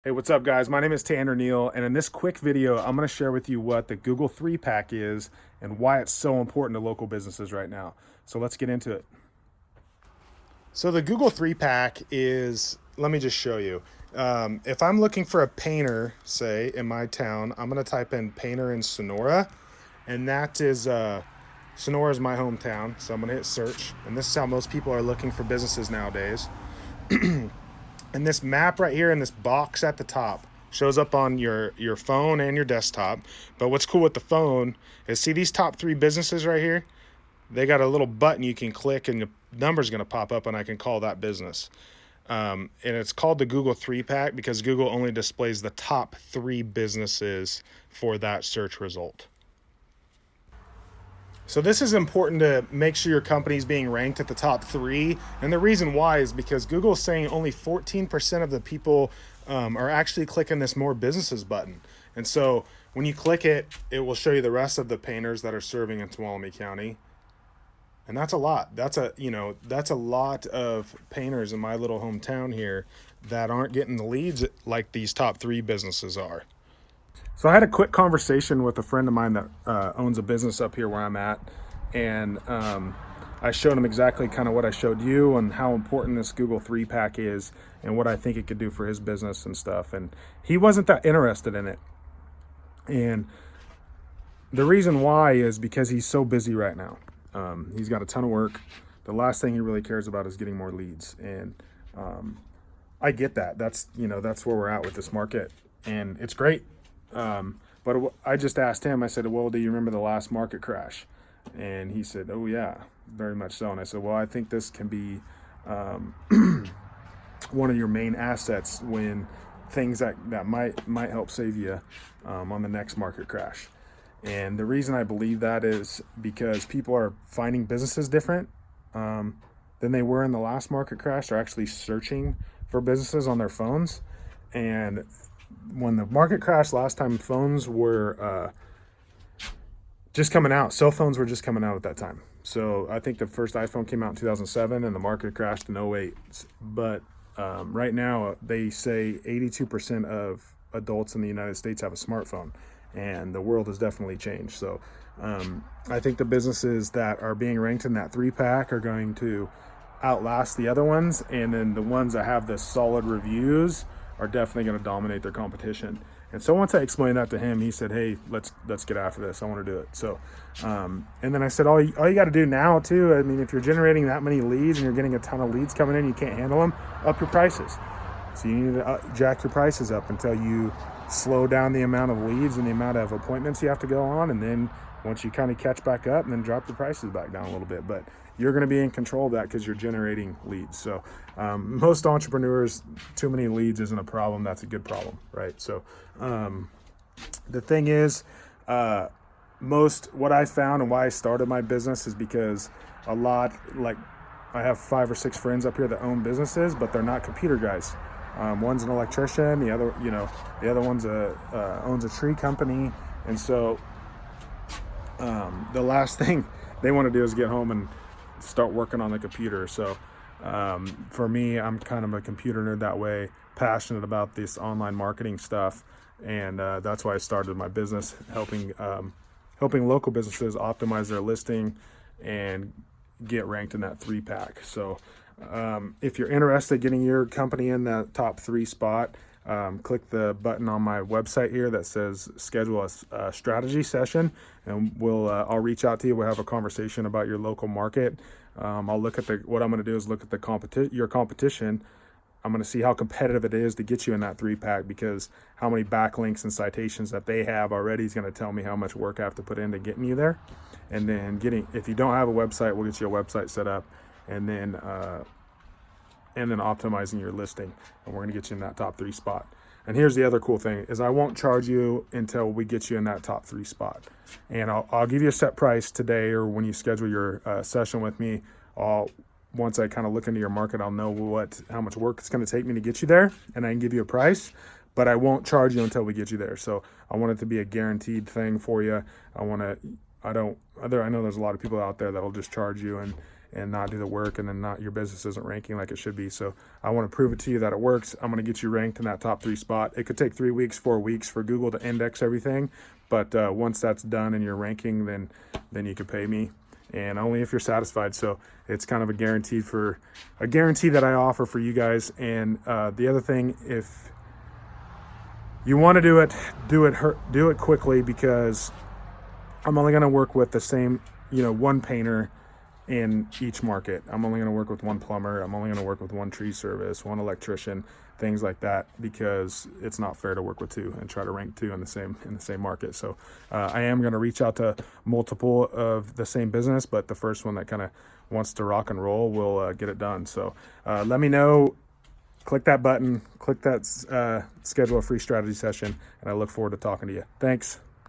Hey, what's up guys? My name is Tanner Neal, and in this quick video, I'm gonna share with you what the Google 3-Pack is and why it's so important to local businesses right now. So let's get into it. So the Google 3-Pack is, let me just show you. If I'm looking for a painter, say, in my town, I'm gonna type in painter in Sonora, and that is, Sonora is my hometown, so I'm gonna hit search, and this is how most people are looking for businesses nowadays. And this map right here in this box at the top shows up on your phone and your desktop. But what's cool with the phone is, see these top 3 businesses right here? They got a little button you can click and the number's going to pop up and I can call that business. And it's called the Google 3-Pack because Google only displays the top 3 businesses for that search result. So this is important to make sure your company is being ranked at the top 3. And the reason why is because Google is saying only 14% of the people are actually clicking this more businesses button. And so when you click it, it will show you the rest of the painters that are serving in Tuolumne County. And that's a lot. That's a lot of painters in my little hometown here that aren't getting the leads like these top 3 businesses are. So I had a quick conversation with a friend of mine that owns a business up here where I'm at, and I showed him exactly kind of what I showed you and how important this Google 3-Pack is and what I think it could do for his business and stuff. And he wasn't that interested in it. And the reason why is because he's so busy right now. He's got a ton of work. The last thing he really cares about is getting more leads. And I get that. That's where we're at with this market, and it's great. But I just asked him, I said, well, do you remember the last market crash? And he said, oh yeah, very much so. And I said, well, I think this can be one of your main assets when things that might help save you on the next market crash. And the reason I believe that is because people are finding businesses different than they were in the last market crash. They're actually searching for businesses on their phones. And when the market crashed last time, phones were just coming out. Cell phones were just coming out at that time. So I think the first iPhone came out in 2007 and the market crashed in 08. But right now they say 82% of adults in the United States have a smartphone, and the world has definitely changed. So I think the businesses that are being ranked in that 3-Pack are going to outlast the other ones. And then the ones that have the solid reviews are definitely going to dominate their competition. And so once I explained that to him, he said, hey, let's get after this. I want to do it. So, and then I said, all you got to do now too, I mean, if you're generating that many leads and you're getting a ton of leads coming in, you can't handle them, up your prices. So you need to jack your prices up until you slow down the amount of leads and the amount of appointments you have to go on. And then once you kind of catch back up, and then drop your prices back down a little bit. But you're going to be in control of that because you're generating leads. So most entrepreneurs, too many leads isn't a problem. That's a good problem, right? So the thing is, what I found and why I started my business is because I have 5 or 6 friends up here that own businesses, but they're not computer guys. One's an electrician, the other one's owns a tree company. And so the last thing they want to do is get home and start working on the computer. So for me, I'm kind of a computer nerd that way, passionate about this online marketing stuff. And that's why I started my business, helping local businesses optimize their listing and get ranked in that 3-Pack. So if you're interested in getting your company in that top 3 spot, click the button on my website here that says schedule a strategy session, and I'll reach out to you. We'll have a conversation about your local market. I'll look at what I'm going to do is look at your competition. I'm going to see how competitive it is to get you in that 3-Pack, because how many backlinks and citations that they have already is going to tell me how much work I have to put into getting you there. And then if you don't have a website, we'll get you a website set up, and then optimizing your listing, and we're going to get you in that top 3 spot. And here's the other cool thing is I won't charge you until we get you in that top 3 spot. And I'll give you a set price today, or when you schedule your session with me. Once I kind of look into your market, I'll know how much work it's going to take me to get you there, and I can give you a price, but I won't charge you until we get you there. So I want it to be a guaranteed thing for you. I know there's a lot of people out there that'll just charge you, and and not do the work, and then not your business isn't ranking like it should be. So I want to prove it to you that it works. I'm going to get you ranked in that top 3 spot. It could take 3 weeks, 4 weeks for Google to index everything, but once that's done and you're ranking, then you can pay me, and only if you're satisfied. So it's kind of a guarantee that I offer for you guys. And the other thing, if you want to do it quickly, because I'm only going to work with the same, one painter in each market. I'm only going to work with one plumber. I'm only going to work with one tree service, one electrician, things like that, because it's not fair to work with 2 and try to rank 2 in the same market. So I am going to reach out to multiple of the same business, but the first one that kind of wants to rock and roll will get it done. So let me know. Click that button, schedule a free strategy session, and I look forward to talking to you. Thanks.